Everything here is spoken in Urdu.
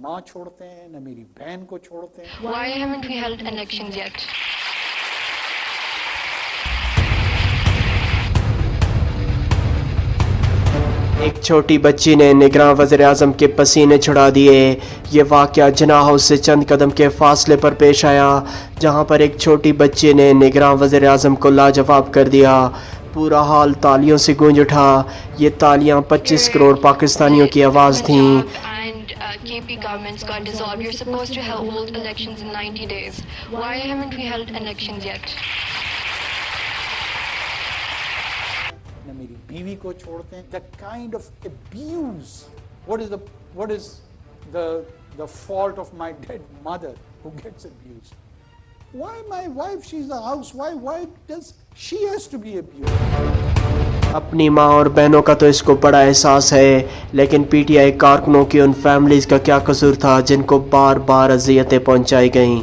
ماں چھوڑتے ہیں نہ میری بہن کو چھوڑتے ہیں. Why haven't we held elections yet? ایک چھوٹی بچی نے نگراں وزیر اعظم کے پسینے چھڑا دیے. یہ واقعہ جناح ہاؤس سے چند قدم کے فاصلے پر پیش آیا جہاں پر ایک چھوٹی بچی نے نگراں وزیر اعظم کو لاجواب کر دیا. پورا حال تالیوں سے گونج اٹھا. یہ تالیاں 25 کروڑ پاکستانیوں کی آواز تھیں. KP governments got dissolved. You're supposed to hold elections in 90 days. Why haven't we held elections yet? نہ میری بیوی کو چھوڑتے ہیں. That kind of abuse. What is the fault of my dead mother who gets abused? Why my wife? She's a housewife. Why does she has to be abused? اپنی ماں اور بہنوں کا تو اس کو بڑا احساس ہے، لیکن پی ٹی آئی کارکنوں کی ان فیملیز کا کیا قصور تھا جن کو بار بار اذیتیں پہنچائی گئیں.